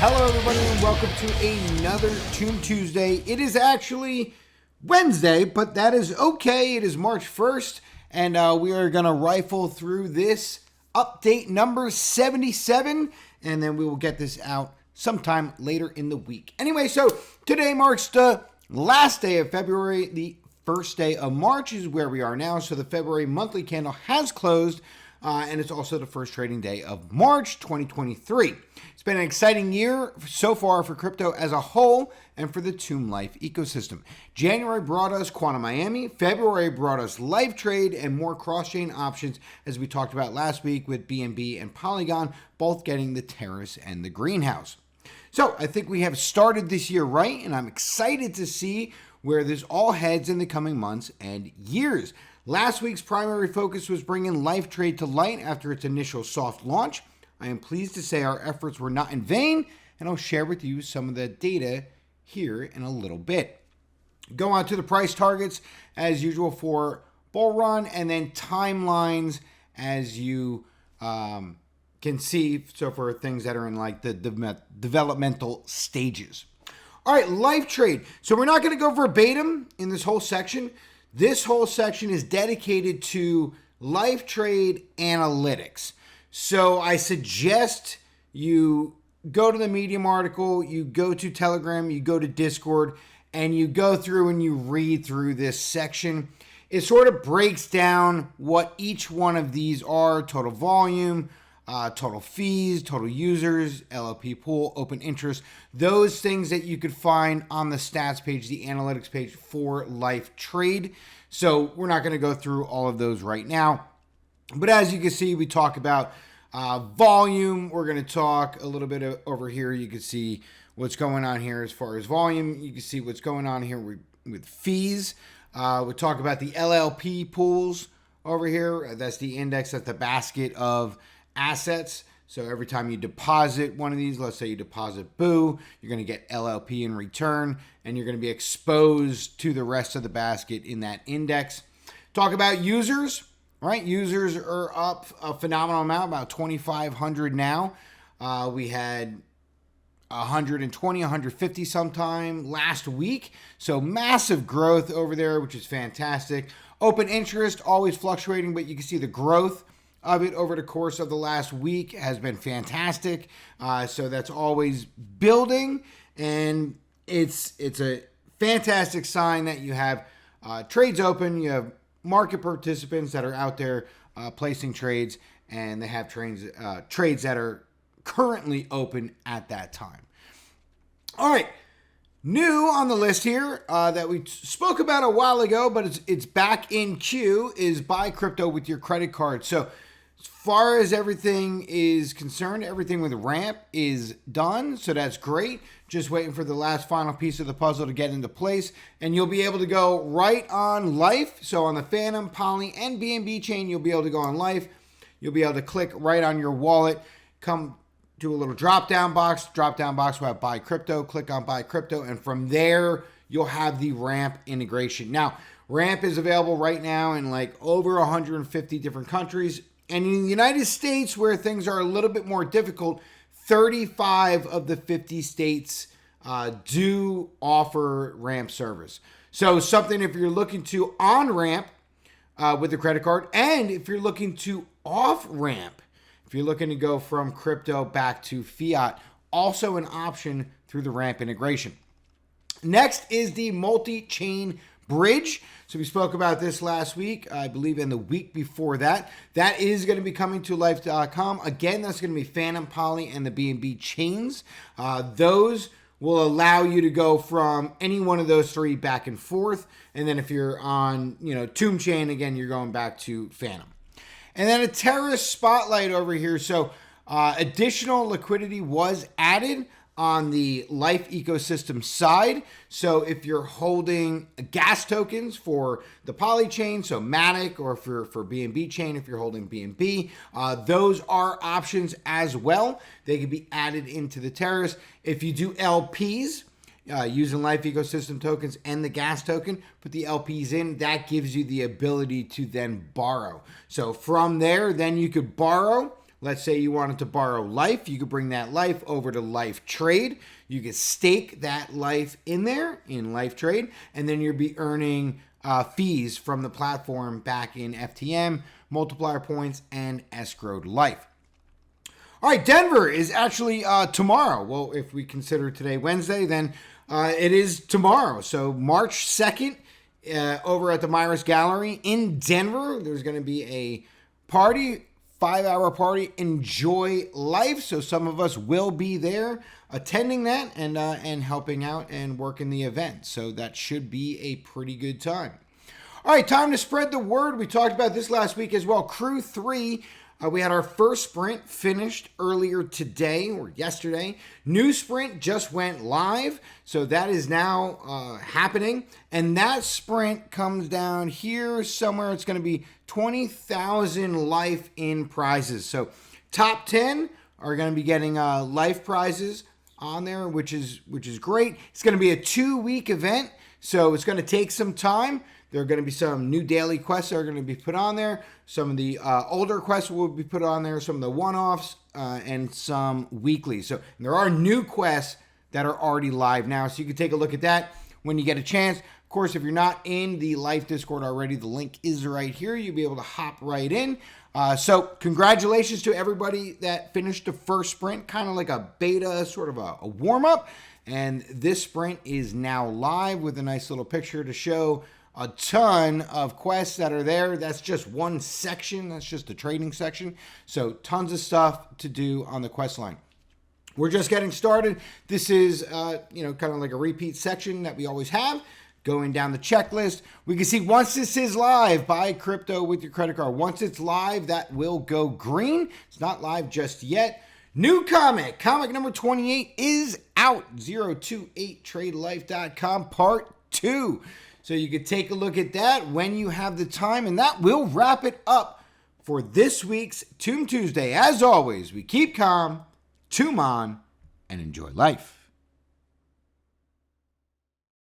Hello everybody and welcome to another Toon Tuesday. It is actually Wednesday, but that is okay. It is March 1st and we are going to rifle through this update number 77 and then we will get this out sometime later in the week. Anyway, so today marks the last day of February. The first day of March is where we are now. So the February monthly candle has closed. And it's also the first trading day of March 2023. It's been an exciting year so far for crypto as a whole and for the Toon Life ecosystem. January brought us Quantum Miami. February brought us Lif3 Trade and more cross-chain options as we talked about last week with BNB and Polygon, both getting the terrace and the greenhouse. So I think we have started this year right, and I'm excited to see where this all heads in the coming months and years. Last week's primary focus was bringing Lif3 Trade to light after its initial soft launch. I am pleased to say our efforts were not in vain, and I'll share with you some of the data here in a little bit. Go on to the price targets as usual for bull run, and then timelines as you can see, so for things that are in like the developmental stages. All right, Lif3 Trade. So we're not going to go verbatim in this whole section. This whole section is dedicated to Lif3 Trade analytics. So I suggest you go to the Medium article, you go to Telegram, you go to Discord, and you go through and you read through this section. It sort of breaks down what each one of these are: total volume, total fees, total users, LLP pool, open interest, those things that you could find on the stats page, the analytics page for Lif3 Trade. So we're not going to go through all of those right now. But as you can see, we talk about volume. We're going to talk a little bit over here. You can see what's going on here as far as volume. You can see what's going on here with fees. We'll talk about the LLP pools over here. That's the index, that's the basket of assets. So every time you deposit one of these, let's say you deposit BOO, you're going to get LLP in return, and you're going to be exposed to the rest of the basket in that index. Talk about users, right? Users are up a phenomenal amount, about 2,500 now. We had 120, 150 sometime last week. So massive growth over there, which is fantastic. Open interest, always fluctuating, but you can see the growth of it over the course of the last week has been fantastic. So that's always building, and it's a fantastic sign that you have trades open, you have market participants that are out there placing trades, and they have trades that are currently open at that time. All right, new on the list here that we spoke about a while ago, but it's back in queue, is buy crypto with your credit card. So as far as everything is concerned, everything with Ramp is done, so that's great. Just waiting for the last final piece of the puzzle to get into place, and you'll be able to go right on Lif. So on the Fantom, Poly, and BNB chain, you'll be able to go on Lif. You'll be able to click right on your wallet, come to a little drop-down box. Drop-down box will have Buy Crypto. Click on Buy Crypto, and from there, you'll have the Ramp integration. Now, Ramp is available right now in like over 150 different countries. And in the United States, where things are a little bit more difficult, 35 of the 50 states do offer Ramp service. So something if you're looking to on-ramp with a credit card, and if you're looking to off-ramp, if you're looking to go from crypto back to fiat, also an option through the Ramp integration. Next is the multi-chain bridge. So we spoke about this last week, I believe, in the week before that. That is going to be coming to Lif3.com. Again, that's going to be Fantom, Poly, and the BNB chains. Those will allow you to go from any one of those three back and forth. And then if you're on, Tomb Chain, again, you're going back to Fantom. And then a terrorist spotlight over here. So additional liquidity was added on the Lif ecosystem side. So if you're holding gas tokens for the Poly chain, so Matic, or for BNB chain, if you're holding BNB, those are options as well. They can be added into the terrace. If you do LPs, using Lif ecosystem tokens and the gas token, put the LPs in, that gives you the ability to then borrow. So from there, then you could borrow Let's say you wanted to borrow Lif, you could bring that Lif over to Lif3 Trade. You could stake that Lif in there in Lif3 Trade, and then you'll be earning fees from the platform back in FTM, multiplier points, and escrowed Lif. All right, Denver is actually tomorrow. Well, if we consider today Wednesday, then it is tomorrow. So March 2nd, over at the Myers Gallery in Denver, there's going to be a party, 5-hour party, Enjoy Lif. So some of us will be there attending that and helping out and working the event. So that should be a pretty good time. All right, time to spread the word. We talked about this last week as well. Crew 3. We had our first sprint finished earlier today or yesterday. New sprint just went live, so that is now happening. And that sprint comes down here somewhere. It's going to be 20,000 Lif in prizes. So top 10 are going to be getting Lif prizes on there, which is great. It's going to be a 2-week event, so it's going to take some time. There are going to be some new daily quests that are going to be put on there. Some of the older quests will be put on there, some of the one-offs, and some weekly. So there are new quests that are already live now, so you can take a look at that when you get a chance. Of course, if you're not in the Lif Discord already, the link is right here. You'll be able to hop right in. So congratulations to everybody that finished the first sprint, kind of like a beta, sort of a warm-up. And this sprint is now live with a nice little picture to show a ton of quests that are there. That's just one section. That's just the trading section. So tons of stuff to do on the quest line. We're just getting started. This is, kind of like a repeat section that we always have. Going down the checklist, we can see once this is live, buy crypto with your credit card. Once it's live, that will go green. It's not live just yet. New comic number 28 is out. 028tradelif.com part 2. So you can take a look at that when you have the time, and that will wrap it up for this week's Tomb Tuesday. As always, we keep calm, tomb on, and enjoy life.